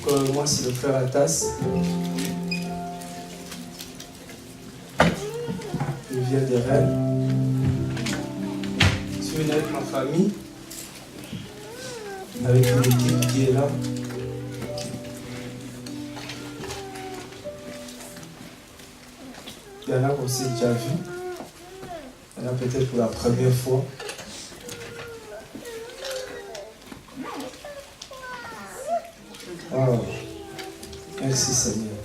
Comme moi, c'est le frère Atas. Je viens de Rennes. Je suis venu avec ma famille, avec une équipe qui est là. Il y en a aussi déjà vu. Il y en a peut-être pour la première fois. Oh, merci Seigneur.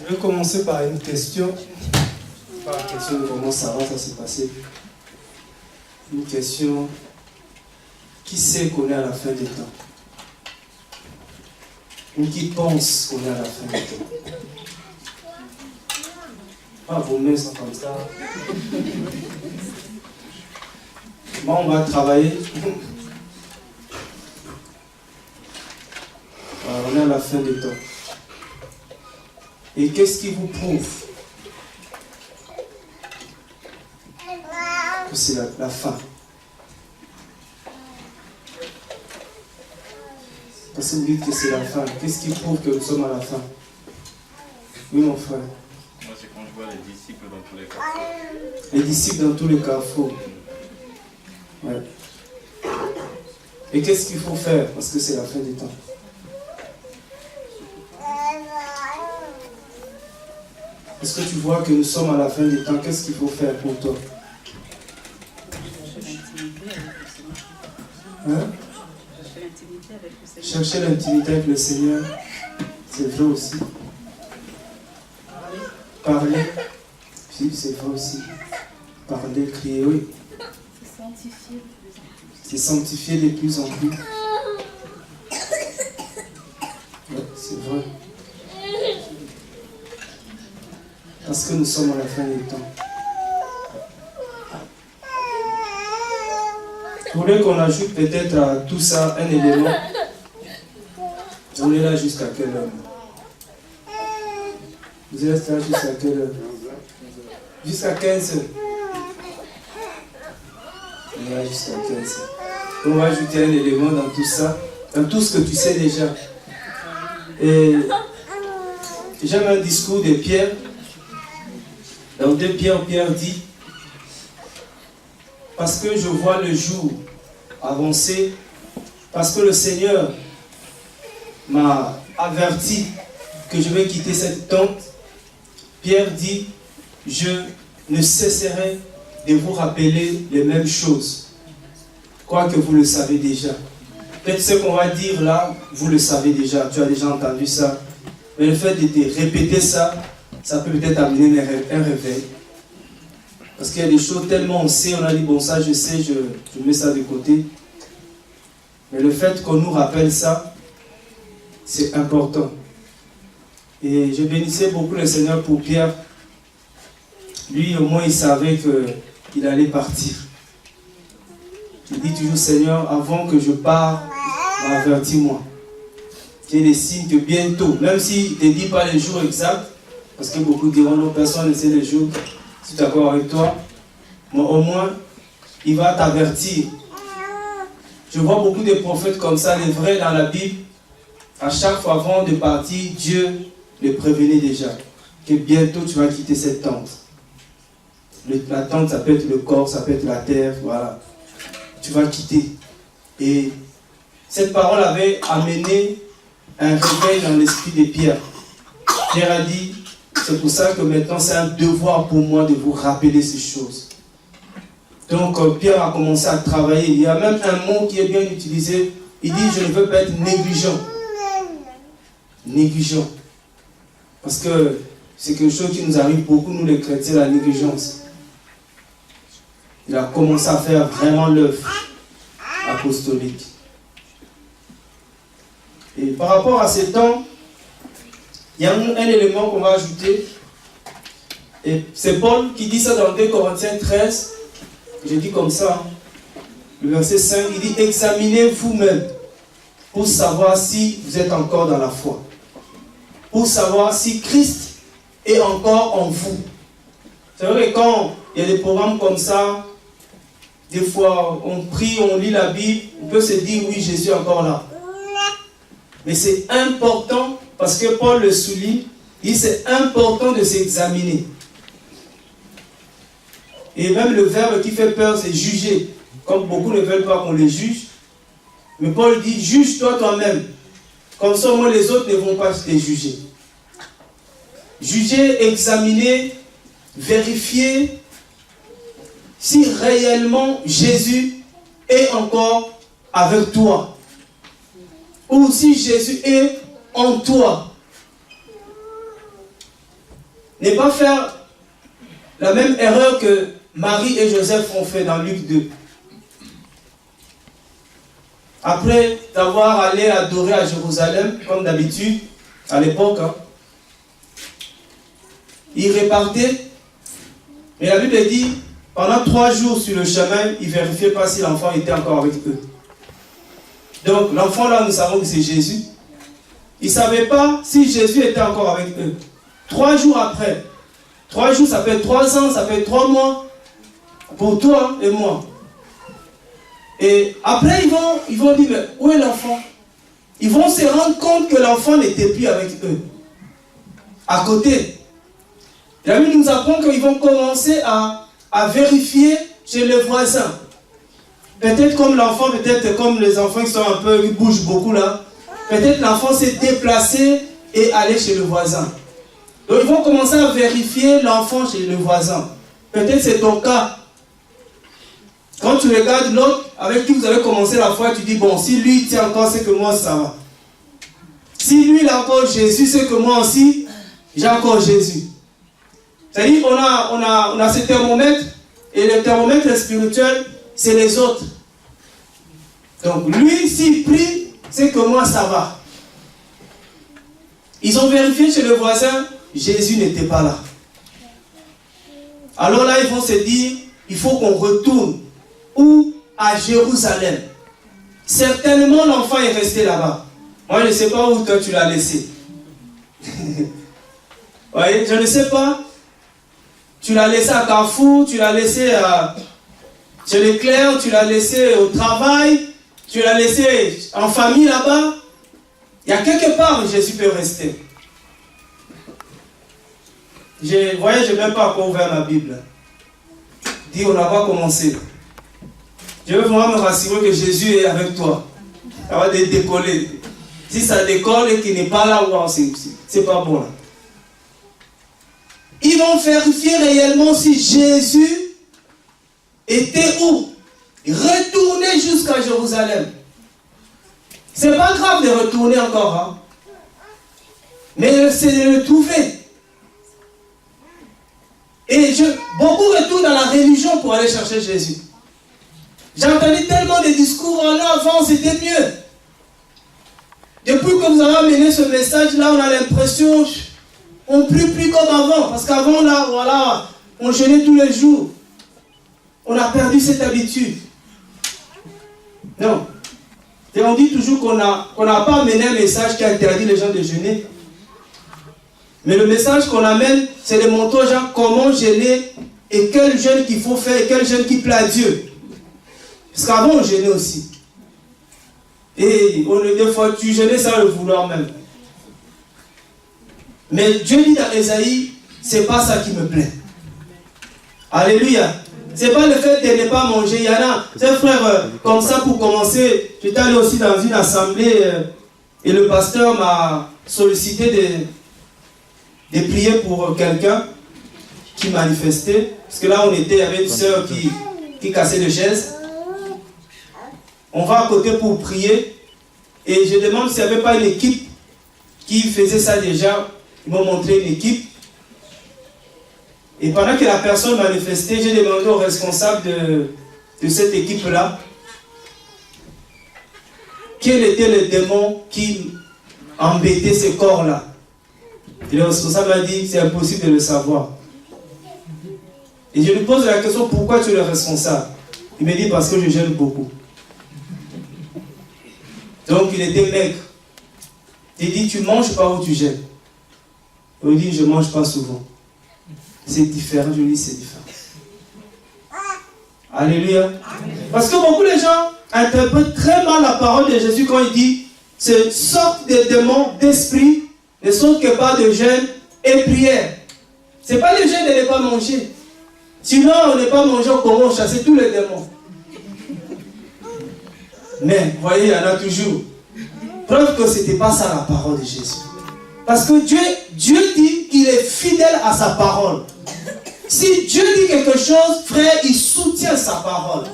Je vais commencer par une question. Par la question de comment ça s'est passé. Une question. Qui sait qu'on est à la fin des temps? Ou qui pense qu'on est à la fin des temps? Pas vos mains sont comme ça. Moi, on va travailler. On est à la fin des temps. Et qu'est-ce qui vous prouve que c'est la fin? Parce que vous dites que c'est la fin. Qu'est-ce qui prouve que nous sommes à la fin? Oui, mon frère. Moi, c'est quand je vois les disciples dans tous les carrefours. Les disciples dans tous les carrefours. Ouais. Et qu'est-ce qu'il faut faire? Parce que c'est la fin des temps. Est-ce que tu vois que nous sommes à la fin des temps? Qu'est-ce qu'il faut faire pour toi? Hein? Chercher l'intimité avec le Seigneur. C'est vrai aussi. Parler. Oui, c'est vrai aussi. Parler, crier, oui. C'est sanctifier de plus en plus. Ouais, c'est vrai. Parce que nous sommes à la fin des temps. Vous voulez qu'on ajoute peut-être à tout ça un élément? On est là jusqu'à quelle heure? Vous êtes là jusqu'à quelle heure? Jusqu'à 15 heures. On est là jusqu'à 15 heures. On va ajouter un élément dans tout ça, dans tout ce que tu sais déjà. Et j'aime un discours de Pierre. Dans 2 Pierre, Pierre dit: parce que je vois le jour avancer, parce que le Seigneur m'a averti que je vais quitter cette tente, Pierre dit: je ne cesserai de vous rappeler les mêmes choses, quoique vous le savez déjà. Peut-être ce qu'on va dire là, vous le savez déjà, tu as déjà entendu ça, mais le fait de te répéter ça, ça peut peut-être amener un réveil. Parce qu'il y a des choses tellement on sait, on a dit bon ça je sais, je mets ça de côté. Mais le fait qu'on nous rappelle ça, c'est important. Et je bénissais beaucoup le Seigneur pour Pierre. Lui au moins il savait qu'il allait partir. Il dit toujours: Seigneur, avant que je parte, avertis-moi. Qu'il y ait des signes que bientôt, même s'il ne te dit pas les jours exacts, parce que beaucoup diront non, personne ne sait les jours, si tu es d'accord avec toi, mais au moins, il va t'avertir. Je vois beaucoup de prophètes comme ça, les vrais dans la Bible. À chaque fois avant de partir, Dieu les prévenait déjà que bientôt tu vas quitter cette tente. La tente, ça peut être le corps, ça peut être la terre, voilà. Tu vas quitter. Et cette parole avait amené un réveil dans l'esprit de Pierre. Pierre a dit: c'est pour ça que maintenant c'est un devoir pour moi de vous rappeler ces choses. Donc Pierre a commencé à travailler. Il y a même un mot qui est bien utilisé. Il dit: je ne veux pas être négligent. Négligent. Parce que c'est quelque chose qui nous arrive beaucoup, nous les chrétiens, la négligence. Il a commencé à faire vraiment l'œuvre apostolique. Et par rapport à ces temps, il y a un élément qu'on va ajouter. Et c'est Paul qui dit ça dans 2 Corinthiens 13. Je dis comme ça. Le verset 5, il dit: examinez vous-même pour savoir si vous êtes encore dans la foi. Pour savoir si Christ est encore en vous. C'est vrai que quand il y a des programmes comme ça, des fois, on prie, on lit la Bible, on peut se dire, oui, Jésus est encore là. Mais c'est important, parce que Paul le souligne, il dit c'est important de s'examiner. Et même le verbe qui fait peur, c'est juger. Comme beaucoup ne veulent pas qu'on les juge. Mais Paul dit, juge-toi toi-même. Comme ça, au moins, les autres ne vont pas te juger. Juger, examiner, vérifier si réellement Jésus est encore avec toi. Ou si Jésus est en toi. Ne pas faire la même erreur que Marie et Joseph ont fait dans Luc 2. Après d'avoir allé adorer à Jérusalem, comme d'habitude, à l'époque, ils repartaient. Mais la Bible dit, pendant 3 jours sur le chemin, ils ne vérifiaient pas si l'enfant était encore avec eux. Donc l'enfant là, nous savons que c'est Jésus. Ils ne savaient pas si Jésus était encore avec eux. 3 jours après. 3 jours, ça fait 3 ans, ça fait 3 mois. Pour toi et moi. Et après, ils vont dire, mais où est l'enfant? Ils vont se rendre compte que l'enfant n'était plus avec eux. À côté. La Bible nous apprend qu'ils vont commencer à vérifier chez les voisins. Peut-être comme l'enfant, peut-être comme les enfants qui bougent beaucoup là. Peut-être l'enfant s'est déplacé et allé chez le voisin. Donc ils vont commencer à vérifier l'enfant chez le voisin. Peut-être c'est ton cas. Quand tu regardes l'autre avec qui vous avez commencé la foi, tu dis, bon, si lui tient encore, c'est que moi, ça va. Si lui, il a encore Jésus, c'est que moi aussi, j'ai encore Jésus. C'est-à-dire, on a ce thermomètre, et le thermomètre spirituel, c'est les autres. Donc, lui, s'il prie, c'est que moi, ça va. Ils ont vérifié chez le voisin, Jésus n'était pas là. Alors là, ils vont se dire, il faut qu'on retourne. Ou à Jérusalem. Certainement l'enfant est resté là-bas. Moi je ne sais pas où toi tu l'as laissé. Voyez, je ne sais pas. Tu l'as laissé à Carrefour, tu l'as laissé chez Leclerc, tu l'as laissé au travail, tu l'as laissé en famille là-bas. Il y a quelque part où Jésus peut rester. Vous voyez, je n'ai même pas encore ouvert ma Bible. Dis, on n'a pas commencé. Je veux vraiment me rassurer que Jésus est avec toi. Ça va décoller. Si ça décolle et qu'il n'est pas là, c'est pas bon. Là. Ils vont vérifier réellement si Jésus était où? Retourner jusqu'à Jérusalem. C'est pas grave de retourner encore. Hein? Mais c'est de le trouver. Et beaucoup retournent dans la religion pour aller chercher Jésus. J'ai entendu tellement de discours, avant c'était mieux. Depuis que vous avez amené ce message-là, on a l'impression, on ne prie plus comme avant. Parce qu'avant, là, voilà, on jeûnait tous les jours. On a perdu cette habitude. Non. Et on dit toujours qu'on n'a pas amené un message qui interdit les gens de jeûner. Mais le message qu'on amène, c'est de montrer aux gens comment jeûner et quel jeûne qu'il faut faire et quel jeûne qui plaît à Dieu. Parce qu'avant, on jeûnait aussi. Et des fois, tu jeûnais sans le vouloir même. Mais Dieu dit dans Ésaïe, c'est pas ça qui me plaît. Alléluia. C'est pas le fait de ne pas manger. Il y en a, c'est frère, comme ça pour commencer, j'étais allé aussi dans une assemblée et le pasteur m'a sollicité de prier pour quelqu'un qui manifestait. Parce que là, on était, il y avait une sœur qui cassait les chaises. On va à côté pour prier. Et je demande s'il n'y avait pas une équipe qui faisait ça déjà. Ils m'ont montré une équipe. Et pendant que la personne manifestait, j'ai demandé au responsable de cette équipe-là quel était le démon qui embêtait ce corps-là. Et le responsable m'a dit, c'est impossible de le savoir. Et je lui pose la question, pourquoi tu es le responsable? Il me dit, parce que je gêne beaucoup. Donc il était maigre. Il dit, tu manges pas ou tu gênes? Il me dit, je ne mange pas souvent. C'est différent, je lui dis, c'est différent. Alléluia. Parce que beaucoup de gens interprètent très mal la parole de Jésus quand il dit ce sorte de démons d'esprit ne sont que par de jeûne et prière. Ce n'est pas le jeûne de ne pas manger. Sinon, on n'est pas mangé, comment on chasse tous les démons. Mais, vous voyez, il y en a toujours. Preuve que ce n'était pas ça la parole de Jésus. Parce que Dieu dit qu'il est fidèle à sa parole. Si Dieu dit quelque chose, frère, il soutient sa parole.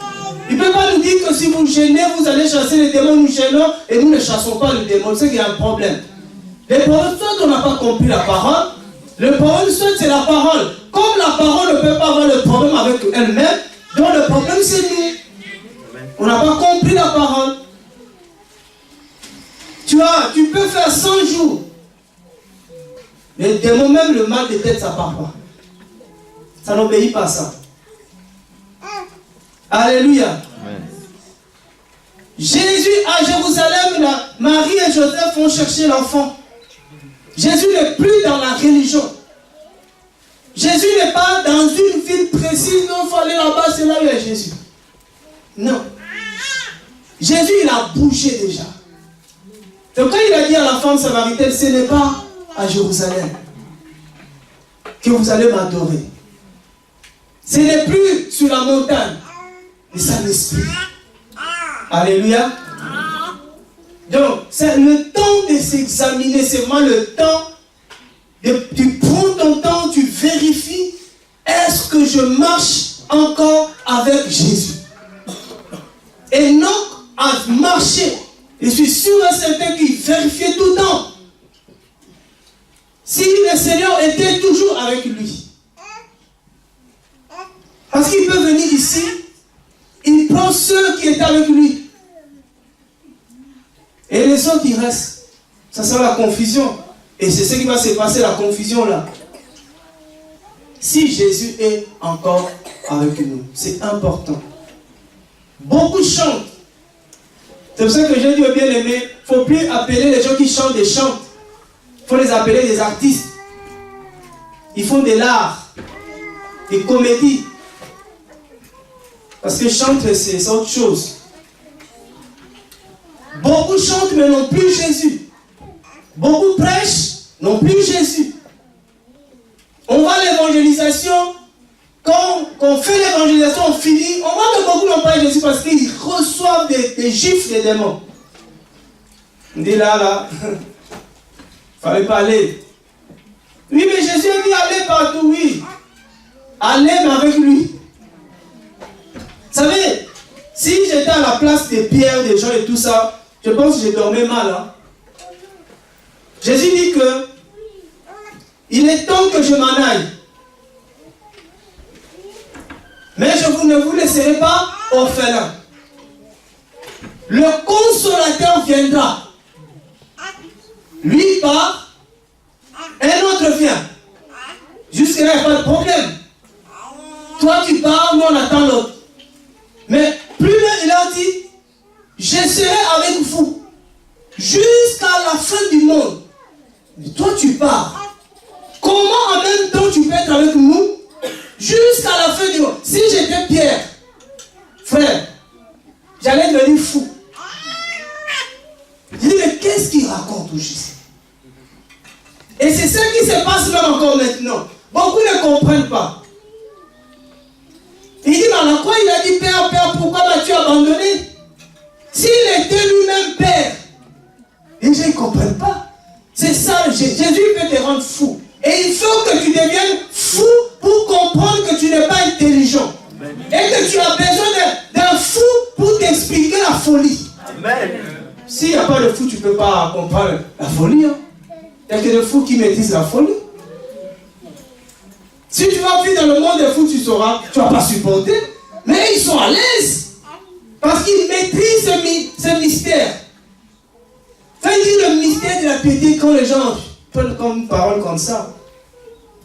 Il ne peut pas nous dire que si vous gênez, vous allez chasser les démons, nous gênons et nous ne chassons pas les démons. C'est qu'il y a un problème. Le problème, soit on n'a pas compris la parole. Le problème, soit c'est la parole. Comme la parole ne peut pas avoir le problème avec elle-même, donc le problème c'est nous. On n'a pas compris la parole. Tu peux faire 100 jours. Les démons, même le mal de tête, ça ne part pas. Ça n'obéit pas à ça. Alléluia. Amen. Jésus à Jérusalem, Marie et Joseph vont chercher l'enfant. Jésus n'est plus dans la religion. Jésus n'est pas dans une ville précise. Non, il faut aller là-bas, c'est là où il y a Jésus. Non. Jésus, il a bougé déjà. Donc quand il a dit à la femme samaritaine, ce n'est pas à Jérusalem que vous allez m'adorer. Ce n'est plus sur la montagne, mais c'est l'esprit. Alléluia. Donc, c'est le temps de s'examiner, c'est vraiment le temps tu prends ton temps, tu vérifies, est-ce que je marche encore avec Jésus? Enoch a marché. Je suis sûr et certain qu'il vérifiait tout le temps. Si le Seigneur était toujours avec lui. Parce qu'il peut venir ici, il prend ceux qui étaient avec lui. Et les autres qui restent. Ça sera la confusion. Et c'est ce qui va se passer, la confusion là. Si Jésus est encore avec nous, c'est important. Beaucoup chantent. C'est pour ça que j'ai dit au bien-aimé, il ne faut plus appeler les gens qui chantent des chants. Il faut les appeler des artistes. Ils font de l'art, des comédies. Parce que chanter, c'est autre chose. Beaucoup chantent, mais n'ont plus Jésus. Beaucoup prêchent, n'ont plus Jésus. On va à l'évangélisation. Quand on fait l'évangélisation, on finit. On voit que beaucoup n'ont pas Jésus parce qu'ils reçoivent des gifles des démons. On dit là, il ne fallait pas aller. Oui, mais Jésus a dit aller partout, oui. Allez, mais avec lui. Vous savez, si j'étais à la place des pierres, des gens et tout ça, je pense que je dormais mal. Hein. Jésus dit que il est temps que je m'en aille. Mais je ne vous laisserai pas orphelin. Le consolateur viendra. Lui part, un autre vient. Jusque-là, il n'y a pas de problème. Toi, tu pars, nous, on attend l'autre. Mais plus loin, il a dit, je serai avec vous jusqu'à la fin du monde. Mais toi, tu pars. Comment en même temps tu peux être avec nous jusqu'à la fin du monde? Si j'étais Pierre, frère, j'allais devenir fou. Je dis, mais qu'est-ce qu'il raconte au juste? Et c'est ce qui se passe même encore maintenant. Beaucoup ne comprennent pas. Il dit, mais à la croix, il a dit, Père, Père, pourquoi m'as-tu abandonné? S'il était lui-même Père, les gens ne comprennent pas. C'est ça, Jésus peut te rendre fou. Et il faut que tu deviennes fou pour comprendre que tu n'es pas intelligent. Et que tu as besoin d'un fou pour t'expliquer la folie. Amen. S'il n'y a pas de fou, tu ne peux pas comprendre la folie. Hein. Il n'y a que des fous qui maîtrisent la folie. Si tu vas vivre dans le monde des fous, tu sauras, tu ne vas pas supporter. Mais ils sont à l'aise. Parce qu'ils maîtrisent ce mystère. Ça dit le mystère de la piété quand les gens prennent comme parole comme ça.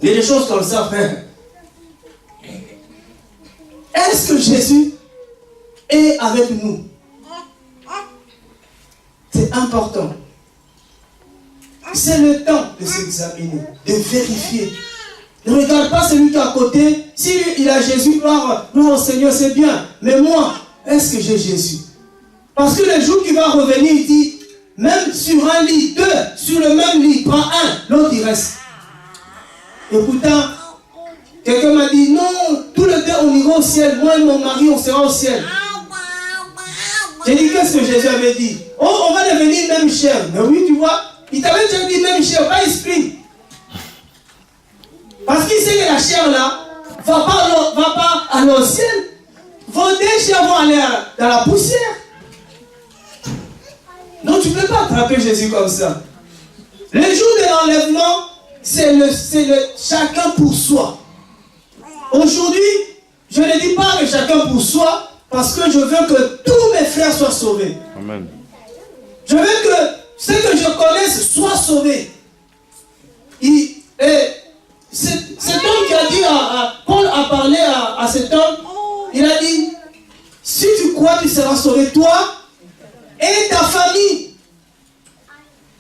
Il y a des choses comme ça, frère. Est-ce que Jésus est avec nous? C'est important. C'est le temps de s'examiner, de vérifier. Ne regarde pas celui qui est à côté. Si lui, il a Jésus, gloire au Seigneur, c'est bien. Mais moi, est-ce que j'ai Jésus? Parce que le jour qui va revenir, il dit, même sur un lit, deux, sur le même lit, prends un, l'autre il reste. Et pourtant, quelqu'un m'a dit, non, tous les deux on ira au ciel. Moi et mon mari, on sera au ciel. J'ai dit, qu'est-ce que Jésus avait dit? Oh, on va devenir même chair. Mais oui, tu vois, il t'avait déjà dit même chair, pas esprit. Parce qu'il sait que la chair là, va pas aller au ciel. Vos déchets vont aller dans la poussière. Donc tu ne peux pas attraper Jésus comme ça. Le jour de l'enlèvement, c'est le chacun pour soi. Aujourd'hui, je ne dis pas que chacun pour soi, parce que je veux que tous mes frères soient sauvés. Amen. Je veux que ceux que je connaisse soient sauvés. Cet homme qui a dit, Paul a parlé à cet homme, il a dit, si tu crois, tu seras sauvé, toi et ta famille.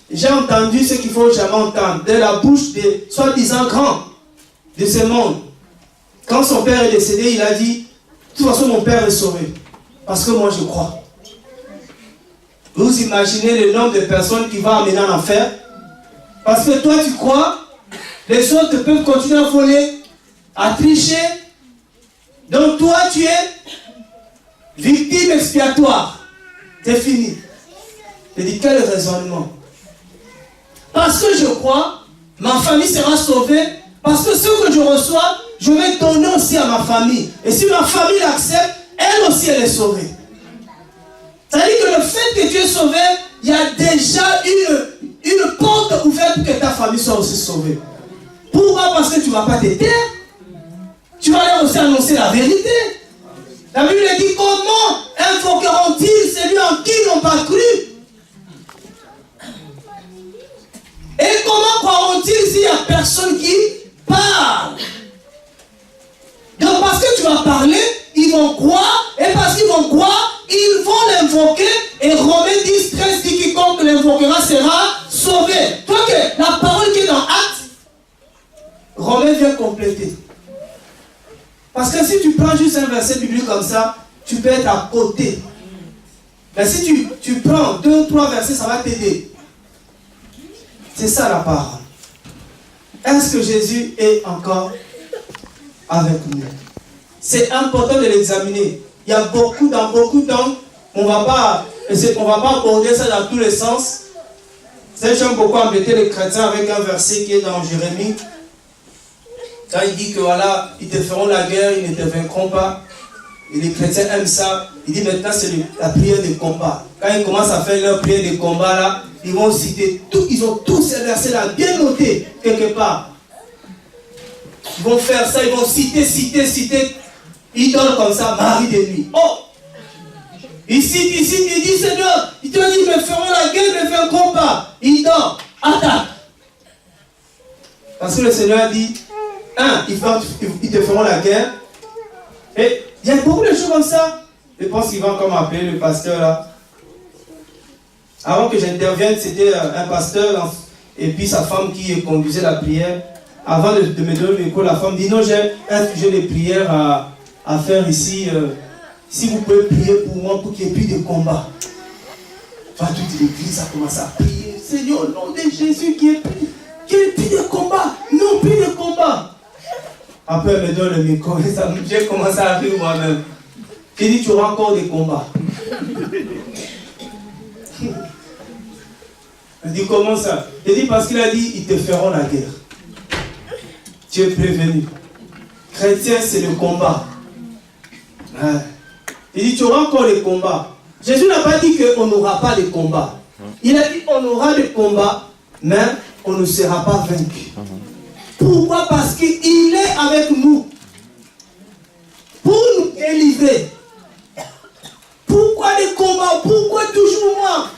J'ai entendu ce qu'il faut jamais entendre de la bouche des soi-disant grands de ce monde. Quand son père est décédé, il a dit, de toute façon mon père est sauvé. Parce que moi je crois. Vous imaginez le nombre de personnes qui vont amener en enfer? Parce que toi tu crois, les autres peuvent continuer à voler, à tricher. Donc toi tu es victime expiatoire. C'est fini. Je dis, quel raisonnement? Parce que je crois, ma famille sera sauvée. Parce que ce que je reçois, je vais donner aussi à ma famille. Et si ma famille l'accepte, elle aussi elle est sauvée. C'est-à-dire que le fait que tu es sauvé, il y a déjà une porte ouverte pour que ta famille soit aussi sauvée. Pourquoi? Parce que tu ne vas pas te taire. Tu vas aller aussi annoncer la vérité. La Bible dit, comment invoqueront-ils celui en qui ils n'ont pas cru? Et comment croiront-ils s'il n'y a personne qui parle? Donc parce que tu vas parler, ils vont croire, et parce qu'ils vont croire, ils vont l'invoquer, et Romains 10, 13 dit quiconque l'invoquera sera sauvé. Toi que la parole qui est dans Actes, Romains vient compléter. Parce que si tu prends juste un verset biblique comme ça, tu peux être à côté. Mais si tu prends 2 ou 3 versets, ça va t'aider. C'est ça la parole. Est-ce que Jésus est encore avec nous? C'est important de l'examiner. Il y a dans beaucoup d'angles, on ne va pas aborder ça dans tous les sens. C'est j'aime beaucoup embêter les chrétiens avec un verset qui est dans Jérémie. Quand il dit que voilà, ils te feront la guerre, ils ne te vaincront pas. Et les chrétiens aiment ça. Il dit maintenant c'est la prière de combat. Quand ils commencent à faire leur prière de combat là, ils vont citer tout, ils ont tous ces versets là bien notés quelque part. Ils vont faire ça, ils vont citer. Ils donnent comme ça, mari de nuit. Oh! Ils citent, ils disent Seigneur, ils te disent, ils me feront la guerre, ils me feront combat. Ils donnent, attaque. Parce que le Seigneur dit, ils te feront la guerre. Et il y a beaucoup de choses comme ça. Je pense qu'il va encore m'appeler le pasteur là. Avant que j'intervienne, c'était un pasteur et puis sa femme qui conduisait la prière. Avant de me donner le micro, la femme dit non, j'ai un sujet de prière à faire ici. Si vous pouvez prier pour moi pour qu'il n'y ait plus de combat. Enfin, toute l'église a commencé à prier. Seigneur, au nom de Jésus, qu'il n'y ait plus de combat. Non, plus de combat. Après, elle me donne le micro et j'ai commencé à rire moi-même. J'ai dit, tu auras encore des combats. Elle dit, comment ça? J'ai dit, parce qu'il a dit, ils te feront la guerre. Tu es prévenu. Chrétien, c'est le combat. Ouais. Il dit, tu auras encore les combats. Jésus n'a pas dit qu'on n'aura pas de combats. Il a dit, on aura des combats, mais on ne sera pas vaincu. Pourquoi? Parce qu'il est avec nous. Pour nous délivrer. Pourquoi des combats? Pourquoi toujours moi?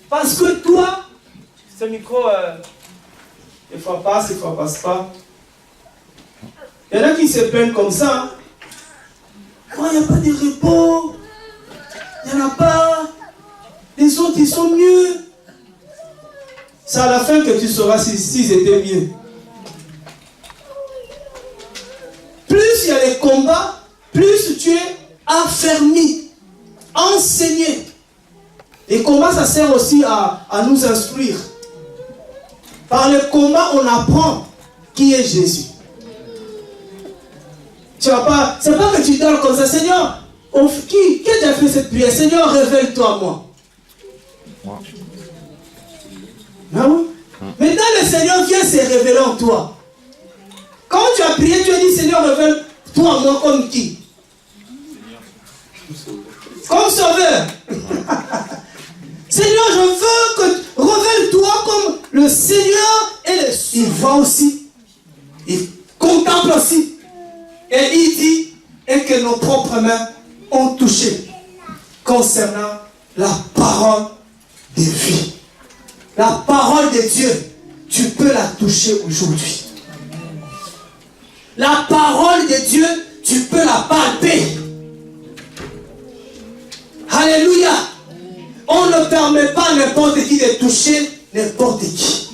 Parce que toi, ce micro, il faut passe, il faut passe pas. Il y en a qui se plaignent comme ça. Oh, il n'y a pas de repos. Il n'y en a pas. Les autres, ils sont mieux. C'est à la fin que tu sauras s'ils étaient mieux. il y a les combats, plus tu es affermi, enseigné. Les combats, ça sert aussi à nous instruire. Par les combats, on apprend qui est Jésus. Tu vas pas, c'est pas que tu dors comme ça, Seigneur, qui t'a fait cette prière? Seigneur, révèle-toi à moi. Non? Maintenant, le Seigneur vient se révéler en toi. Quand tu as prié, tu as dit, Seigneur, révèle-toi à moi comme qui? Comme sauveur. Seigneur, je veux que révèle-toi comme le Seigneur et le... Il voit aussi. Il contemple aussi. Et il dit, et que nos propres mains ont touché concernant la parole de vie. La parole de Dieu, tu peux la toucher aujourd'hui. La parole de Dieu, tu peux la palper. Alléluia. On ne permet pas à n'importe qui de toucher n'importe qui.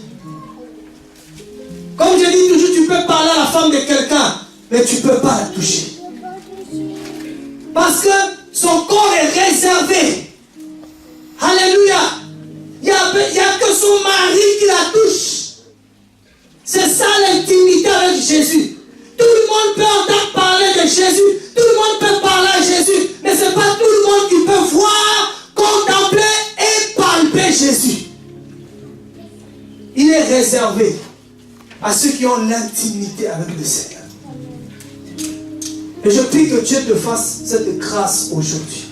Comme je dis toujours, tu peux parler à la femme de quelqu'un, mais tu ne peux pas la toucher. Parce que son corps est réservé. Alléluia. Il n'y a que son mari qui la touche. C'est ça l'intimité avec Jésus. Tout le monde peut entendre parler de Jésus. Tout le monde peut parler à Jésus. Mais ce n'est pas tout le monde qui peut voir, contempler et palper Jésus. Il est réservé à ceux qui ont l'intimité avec le Seigneur. Et je prie que Dieu te fasse cette grâce aujourd'hui.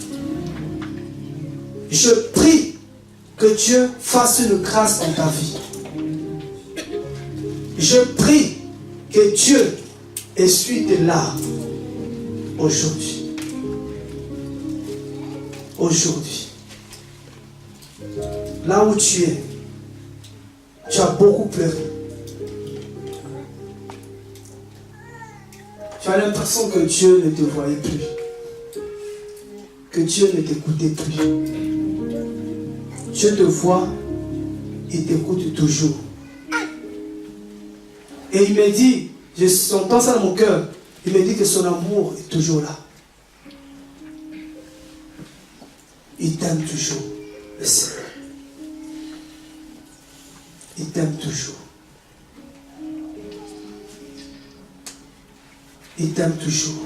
Je prie que Dieu fasse une grâce dans ta vie. Je prie que Dieu essuie tes larmes aujourd'hui. Aujourd'hui. Là où tu es, tu as beaucoup pleuré. Tu as l'impression que Dieu ne te voyait plus. Que Dieu ne t'écoutait plus. Dieu te voit et t'écoute toujours. Et il me dit, j'entends ça dans mon cœur, il me dit que son amour est toujours là. Il t'aime toujours, le Seigneur. Il t'aime toujours. Il t'aime toujours.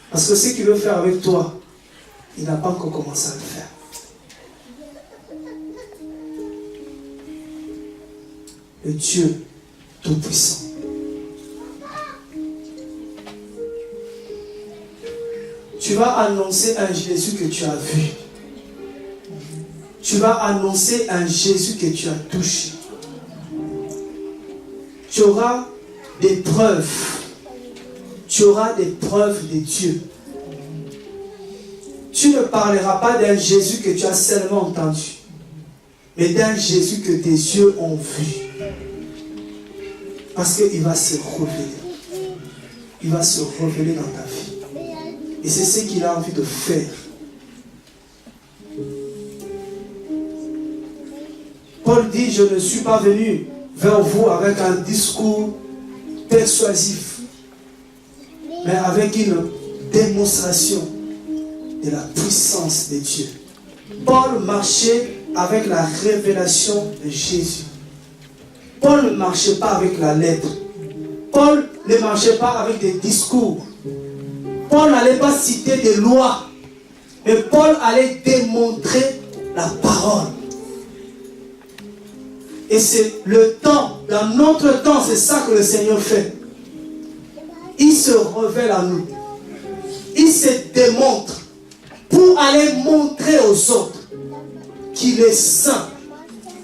Parce que ce qu'il veut faire avec toi, il n'a pas encore commencé à le faire. Le Dieu Tout-Puissant. Tu vas annoncer un Jésus que tu as vu. Tu vas annoncer un Jésus que tu as touché. Tu auras des preuves. Tu auras des preuves de Dieu. Tu ne parleras pas d'un Jésus que tu as seulement entendu, mais d'un Jésus que tes yeux ont vu. Parce qu'il va se révéler. Il va se révéler dans ta vie. Et c'est ce qu'il a envie de faire. Paul dit, je ne suis pas venu vers vous avec un discours persuasif, mais avec une démonstration de la puissance de Dieu. Paul marchait avec la révélation de Jésus. Paul ne marchait pas avec la lettre. Paul ne marchait pas avec des discours. Paul n'allait pas citer des lois. Mais Paul allait démontrer la parole. Et c'est le temps, dans notre temps, c'est ça que le Seigneur fait. Il se révèle à nous. Il se démontre pour aller montrer aux autres qu'il est saint,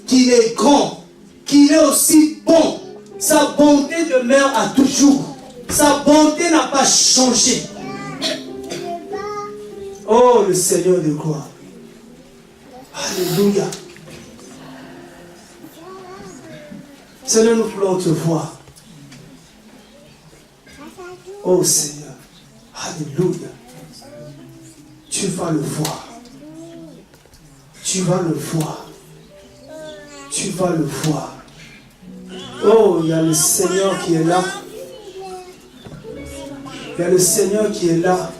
qu'il est grand, qu'il est aussi bon. Sa bonté demeure à toujours. Sa bonté n'a pas changé. Oh, le Seigneur de gloire. Alléluia. Seigneur, nous voulons te voir. Oh Seigneur. Alléluia. Tu vas le voir. Tu vas le voir. Tu vas le voir. Oh, il y a le Seigneur qui est là. Il y a le Seigneur qui est là.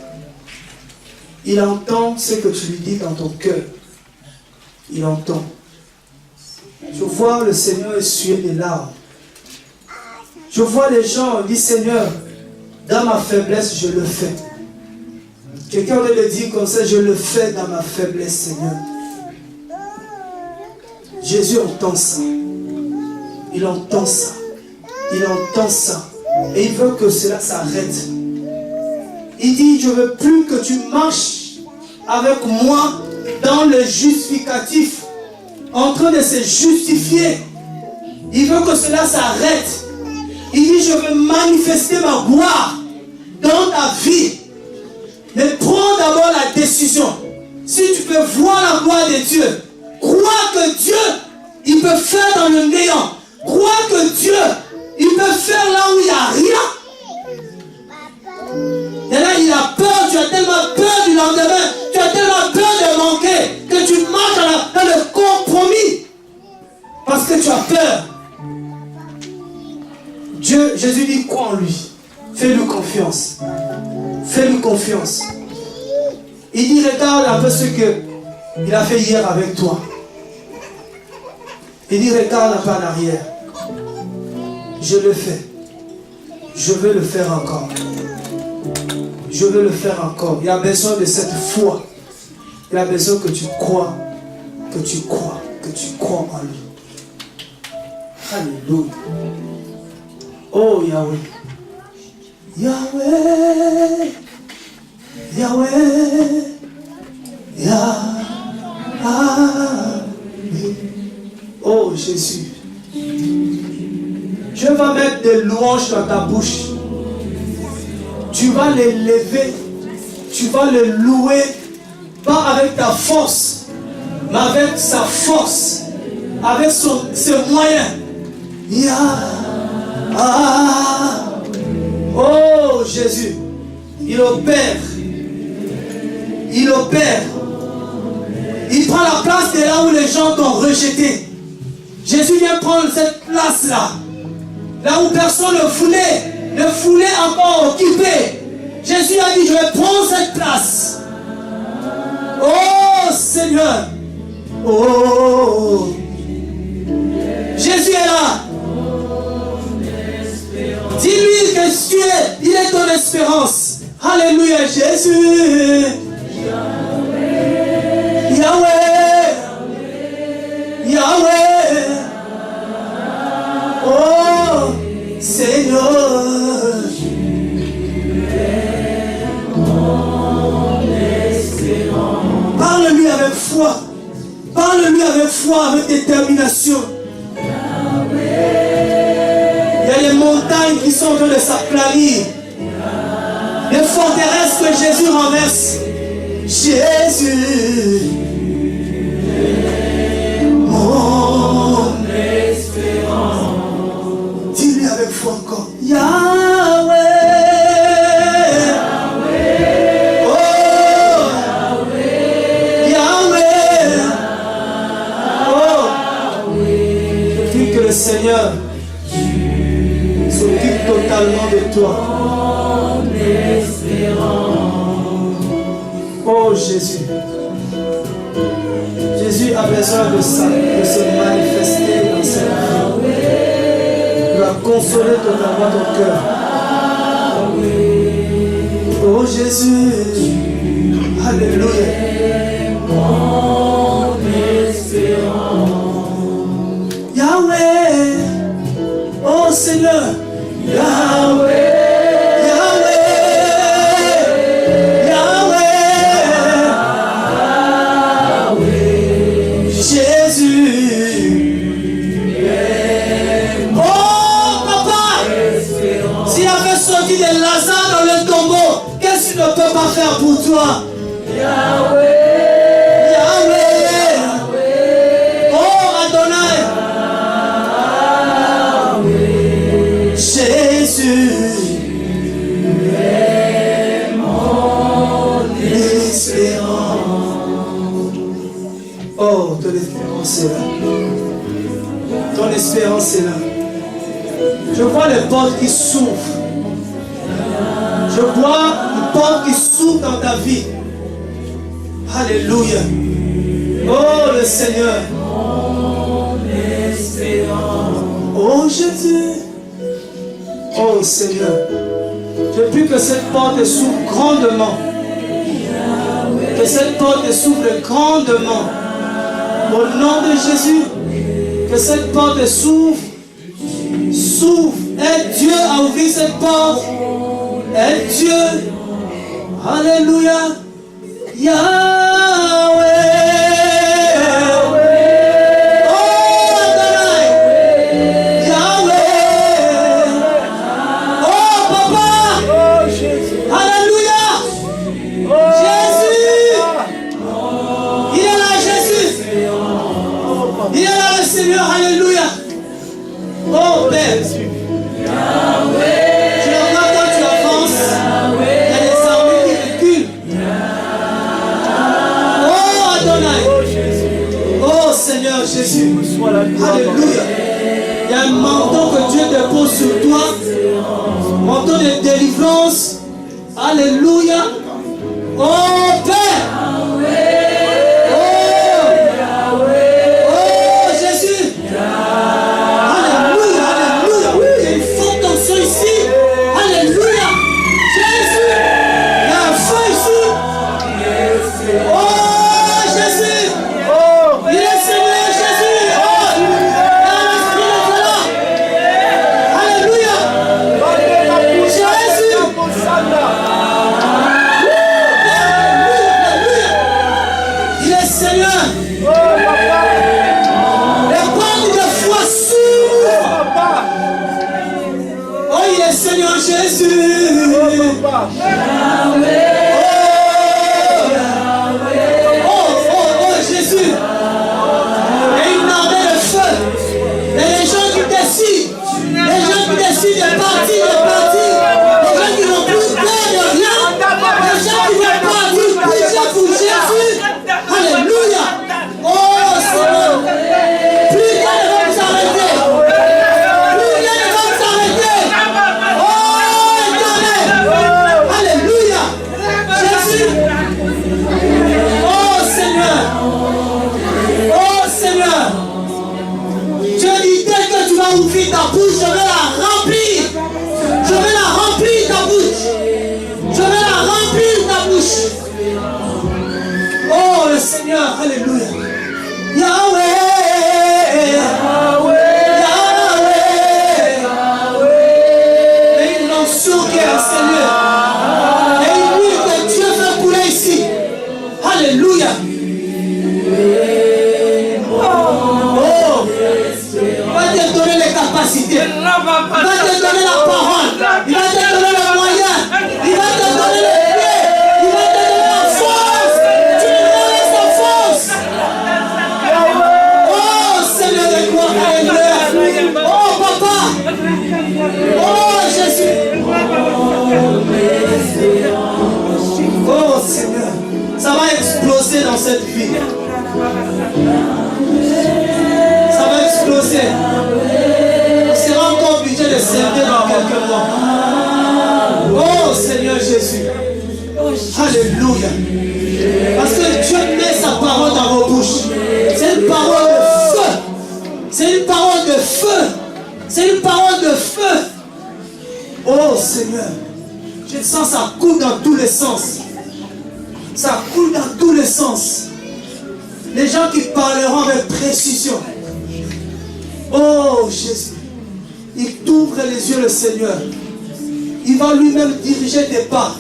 Il entend ce que tu lui dis dans ton cœur. Il entend. Je vois le Seigneur essuyer des larmes. Je vois les gens dire, Seigneur, dans ma faiblesse, je le fais. Quelqu'un veut le dire comme ça, je le fais dans ma faiblesse, Seigneur. Jésus entend ça. Il entend ça. Il entend ça. Et il veut que cela s'arrête. Il dit, je ne veux plus que tu marches avec moi dans le justificatif, en train de se justifier. Il veut que cela s'arrête. Il dit, je veux manifester ma gloire dans ta vie. Mais prends d'abord la décision. Si tu peux voir la gloire de Dieu, crois que Dieu, il peut faire dans le néant. Crois que Dieu, il peut faire là où il n'y a rien. Et là, il a peur, tu as tellement peur du lendemain, tu as tellement peur de manquer, que tu marches dans le compromis. Parce que tu as peur. Dieu, Jésus dit, crois en lui. Fais-lui confiance. Fais-lui confiance. Il dit, regarde un peu ce qu'il a fait hier avec toi. Il dit, regarde un peu en arrière. Je le fais. Je veux le faire encore. Je veux le faire encore. Il a besoin de cette foi. Il a besoin que tu crois. Que tu crois. Que tu crois en lui. Alléluia. Oh Yahweh. Yahweh. Yahweh. Yahweh. Oh Jésus. Dieu va mettre des louanges dans ta bouche. Tu vas les lever. Tu vas les louer. Pas avec ta force, mais avec sa force. Avec ses moyens. Oh Jésus. Il opère. Il opère. Il prend la place de là où les gens t'ont rejeté. Jésus vient prendre cette place-là. Là où personne ne voulait encore occuper. Jésus a dit, je vais prendre cette place. Oh Seigneur. Oh. Jésus est là. Dis-lui que Dieu, il est ton espérance. Alléluia, Jésus. Yahweh. Yahweh. Oh, Seigneur. Parle-lui avec foi. Parle-lui avec foi, avec détermination. Il y a les montagnes qui sont en train de s'aplanir. Les forteresses que Jésus renverse. Jésus. Mon espérance. Dis-lui avec foi encore. Yahweh. Yahweh. Oh. Yahweh. Oh. Je prie que le Seigneur s'occupe totalement de toi. Oh Jésus. Jésus a besoin de ça, de se manifester dans cette vie. Il va consoler totalement ton cœur. Oh Jésus. Alléluia. Mon espérance. Yahweh. Oh Seigneur. Yahweh. Ne peut pas faire pour toi. Yahweh. Yahweh. Oh Adonai. Yahweh. Jésus. Mon espérance. Oh, ton espérance est là. Ton espérance est là. Je vois les portes qui s'ouvrent. Je vois une porte qui s'ouvre dans ta vie. Alléluia. Oh le Seigneur. Oh Jésus. Oh Seigneur. Je prie que cette porte s'ouvre grandement. Que cette porte s'ouvre grandement. Au nom de Jésus. Que cette porte s'ouvre. S'ouvre. Aide Dieu à ouvrir cette porte. Aide Dieu. Alléluia. Yahweh. Oh Adonai. Yahweh. Oh Papa. Alléluia. Jésus. Il est là, Jésus. Il est là, le Seigneur. Alléluia. Oh Père. Tu le vois quand tu avances. Il y a des armées qui reculent. Oh Adonai. Oh Seigneur Jésus. Alléluia. Il y a un manteau que Dieu dépose sur toi. Manteau de délivrance. Alléluia. Oh Père. Alléluia. Yahweh. Yahweh. Et une onction qui est le Seigneur. Et une huile que Dieu fait couler ici. Alléluia. Oh. Il va te donner les capacités. Il va te donner la parole. Il va te donner les moyens. Il va te donner les pieds. Il va te donner la force. Tu me donnes la force. Oh Seigneur de gloire. Alléluia. Oh Papa. Oh Jésus. Oh Seigneur. Ça va exploser dans cette vie. Ça va exploser. On sera encore obligé de servir dans quelques mois. Oh Seigneur Jésus. Alléluia. Parce que Dieu met sa parole dans vos bouches. C'est une parole de feu. C'est une parole de feu. C'est une parole de feu. Oh Seigneur. Je sens ça coule dans tous les sens. Ça coule dans tous les sens. Les gens qui parleront avec précision. Oh Jésus. Il t'ouvre les yeux, le Seigneur. Il va lui-même diriger tes pas.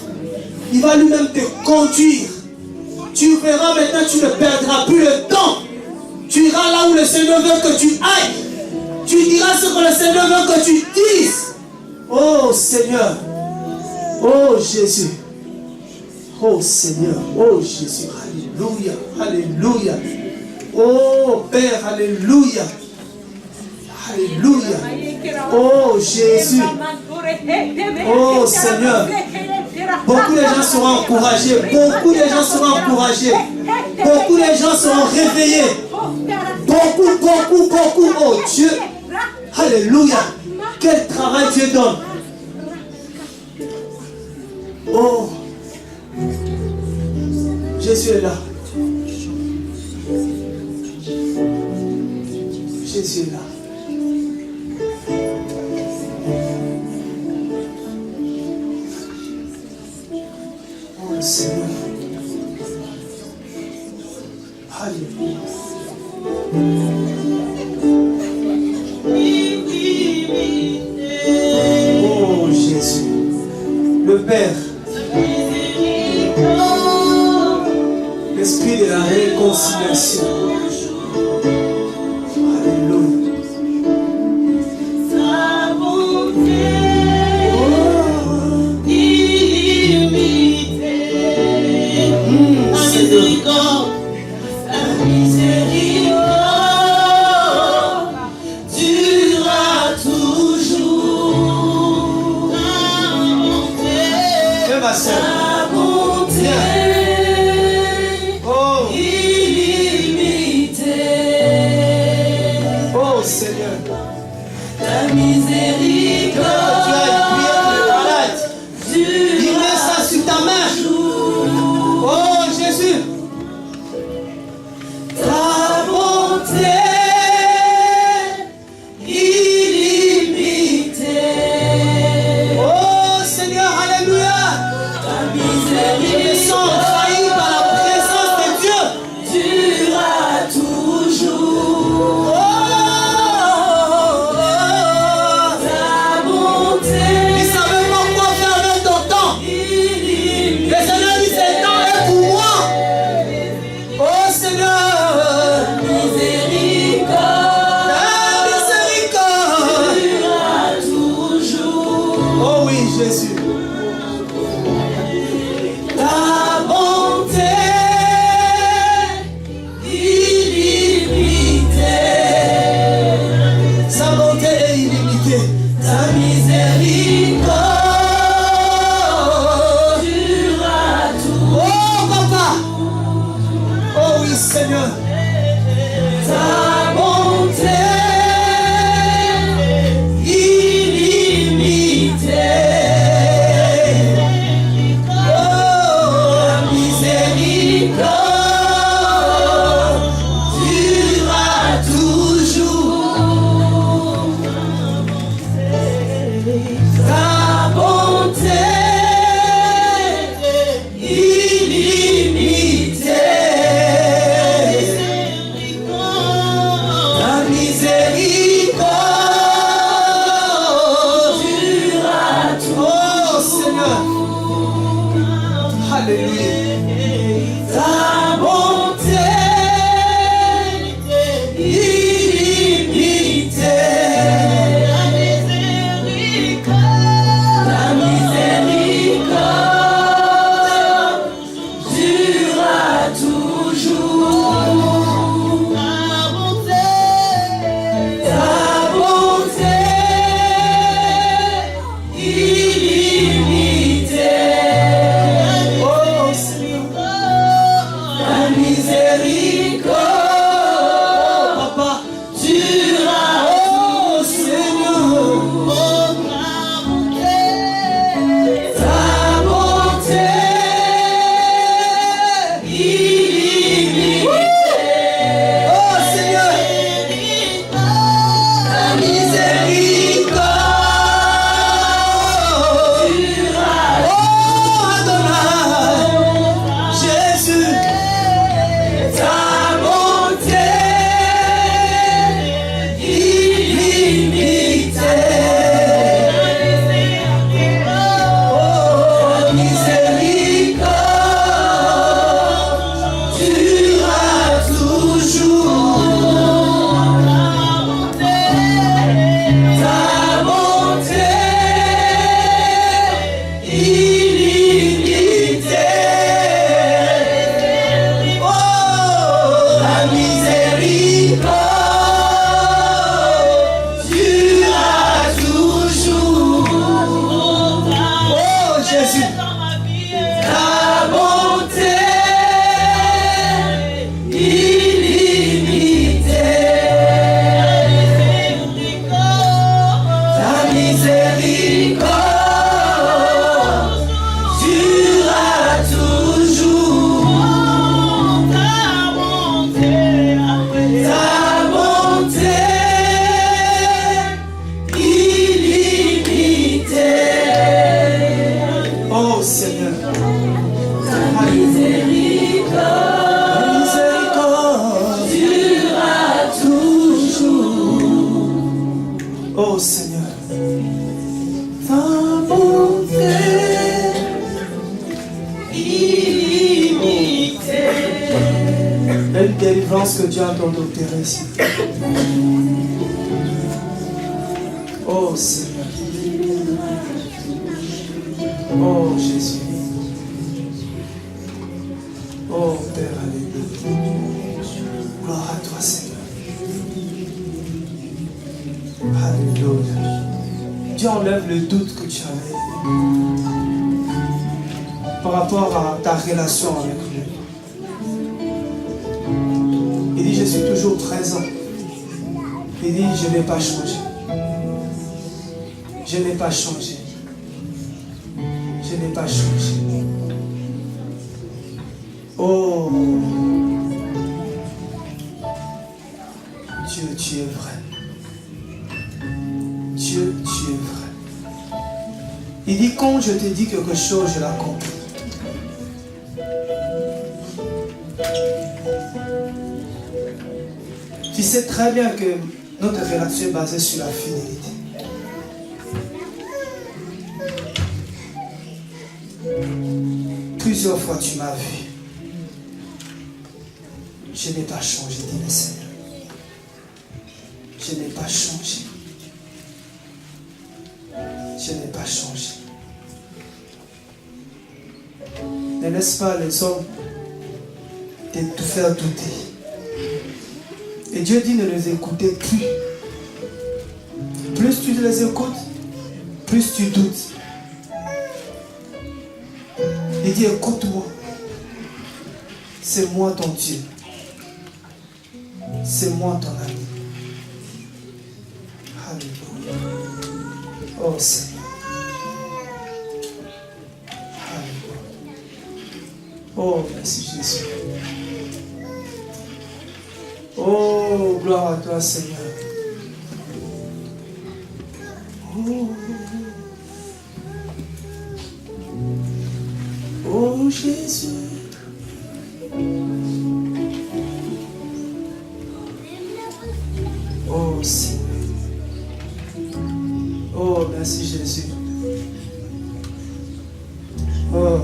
Il va lui-même te conduire. Tu verras maintenant, tu ne perdras plus le temps. Tu iras là où le Seigneur veut que tu ailles. Tu diras ce que le Seigneur veut que tu dises. Oh Seigneur. Oh Jésus. Oh Seigneur. Oh Jésus. Alléluia. Alléluia. Oh Père. Alléluia. Alléluia. Oh Jésus. Oh Seigneur. Beaucoup de gens seront encouragés. Beaucoup de gens seront encouragés. Beaucoup de gens seront réveillés. Beaucoup, beaucoup, beaucoup. Oh Dieu. Alléluia. Quel travail Dieu donne. Oh, Jésus est là. Jésus est là. Oh Seigneur. Alléluia. Oh Jésus, le Père, l'Esprit de la réconciliation. Alléluia. Sa bonté illimitée, sa miséricorde, sa miséricorde durera toujours. Que ma sœur, Sa bonté oh, illimitée, oh Seigneur, ta tu miséricorde as prié pour le malade. Il durera met ça sur ta main. toujours. Oh Jésus, Ta bonté illimitée, oh Seigneur, alléluia. ta Je me sens miséricorde envahi par la présence de Dieu. durera toujours. Oh, Ta bonté il savait pas quoi faire avec ton temps. illimitée, Le Seigneur dit, ce temps est pour moi. Oh Seigneur, miséricorde ta miséricorde. durera toujours. Oh oui, Jésus. Ta bonté illimitée, Sa bonté est illimitée. ta miséricorde durera toujours. Oh papa. Oh oui, Seigneur. Ta bonté illimitée, ta miséricorde durera toujours. Ta bonté illimitée, ta miséricorde durera Oh Seigneur. Alléluia. ta bonté illimitée, ta miséricorde durera toujours. Ta bonté illimitée, Oh Seigneur. ta miséricorde Papa. durera Oh toujours. Seigneur. Ta bonté illimitée, Oh Seigneur. ta miséricorde durera Oh Adonai. Jésus. ta bonté a une délivrance que Dieu entend opérer ici. Oh Seigneur. Oh Jésus. Oh Père, alléluia. Gloire à toi Seigneur. Alléluia. Dieu enlève le doute que tu avais par rapport à ta relation avec lui. Il dit, je suis toujours présent. Il dit, je n'ai pas changé. Je n'ai pas changé. Je n'ai pas changé. Oh, Dieu, tu es vrai. Dieu, tu es vrai. Il dit, quand je te dis quelque chose, je l'accomplis. Tu sais très bien que notre relation est basée sur la fidélité. Plusieurs fois tu m'as vu. Je n'ai pas changé, dit le Seigneur. Je n'ai pas changé. Je n'ai pas changé. Ne laisse pas les hommes te faire douter. Et Dieu dit, ne les écoutez plus. Plus tu les écoutes, plus tu doutes. Il dit, écoute-moi. C'est moi ton Dieu. C'est moi ton ami. Alléluia. Oh Seigneur. Alléluia. Oh, merci Jésus. Oh, gloire à toi Seigneur. Oh, oh Jésus. Oh Seigneur. Oh, merci Jésus. Oh,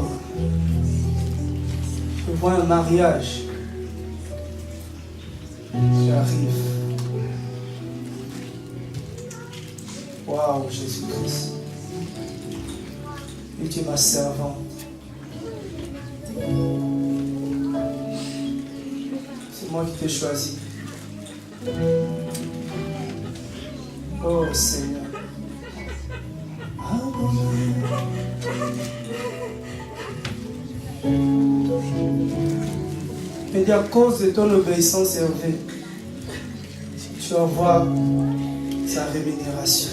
je vois un mariage qui arrive. Waouh, Jésus-Christ. Et tu es ma servante. C'est moi qui t'ai choisi. Oh Seigneur. Et dit à cause de ton obéissance élevée, tu vas voir sa rémunération.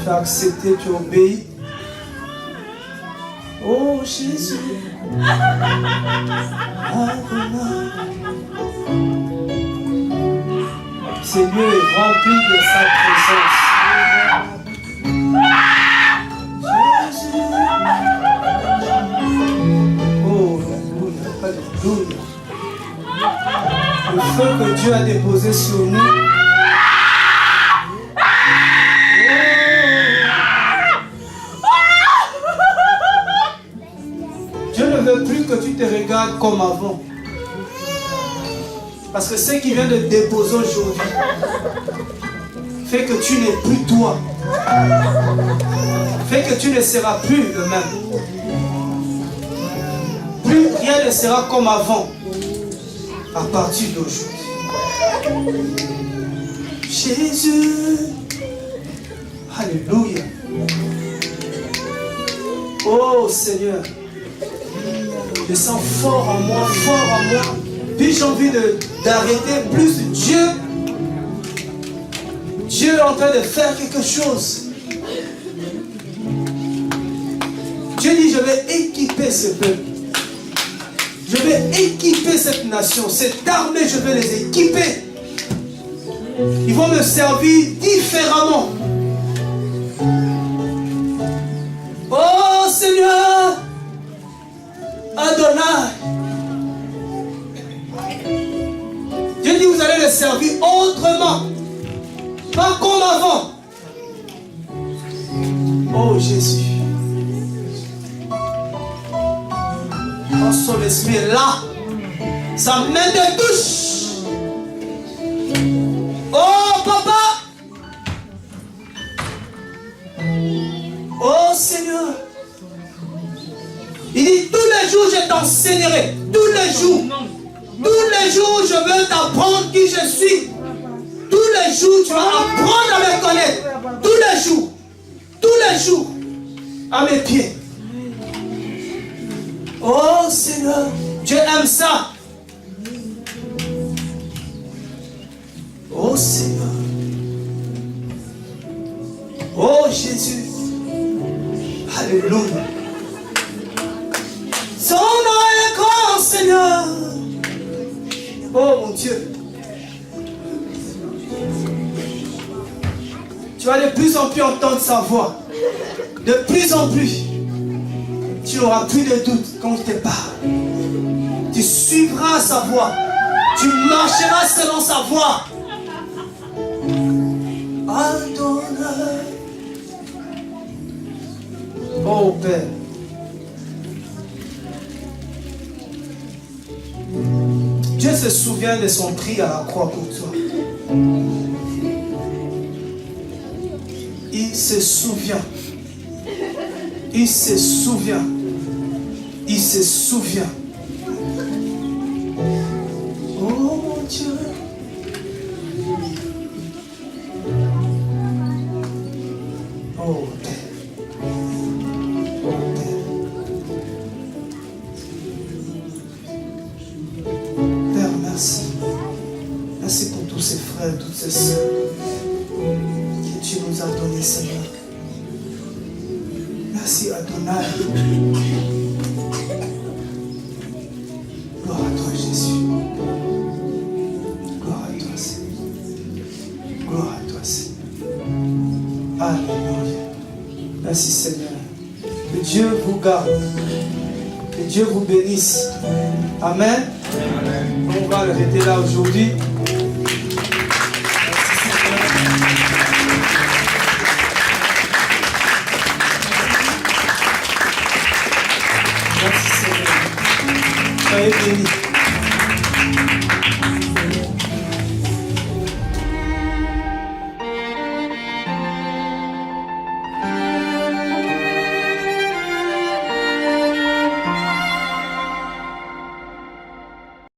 Tu as accepté, tu as obéi. Oh Jésus. Ce lieu est rempli de sa présence. Jésus. Oh, alléluia, alléluia. Le feu que Dieu a déposé sur nous. Dieu ne veut plus que tu te regardes comme avant. Parce que ce qui vient de déposer aujourd'hui fait que tu n'es plus toi. Fait que tu ne seras plus le même. Plus rien ne sera comme avant à partir d'aujourd'hui. Jésus. Alléluia. Oh Seigneur. Je sens fort en moi, fort en moi. Puis j'ai envie d'arrêter plus Dieu. Dieu est en train de faire quelque chose. Dieu dit, je vais équiper ce peuple. Je vais équiper cette nation. Cette armée, je vais les équiper. Ils vont me servir différemment. Oh Seigneur, Adonai. Dieu dit, vous allez les servir autrement. Pas comme avant. Oh Jésus. Quand son esprit est là, sa main te touche. Oh papa. Oh Seigneur. Il dit tous les jours je t'enseignerai. Tous les jours. Tous les jours je veux t'apprendre qui je suis. Tous les jours tu vas apprendre à me connaître. Tous les jours. Tous les jours. À mes pieds. Oh Seigneur. Dieu aime ça. Oh Seigneur. Oh Jésus. Alléluia. Son nom est grand, Seigneur. Oh mon Dieu. Tu vas de plus en plus entendre sa voix. De plus en plus. Tu n'auras plus de doute quand il te parle. Tu suivras sa voix. Tu marcheras selon sa voix. Adonai. Oh Père. Dieu se souvient de son prix à la croix pour toi. Il se souvient. Il se souvient. Il se souvient. Oh mon Dieu. Oh Père. Merci pour tous ces frères, toutes ces sœurs que tu nous as donnés, Seigneur. Merci Adonai. Gloire à toi, Jésus. Gloire à toi, Seigneur. Gloire à toi, Seigneur. Alléluia. Merci, Seigneur. Que Dieu vous garde. Que Dieu vous bénisse. Amen. On va l'arrêter là aujourd'hui. Merci Seigneur. Soyez bénis.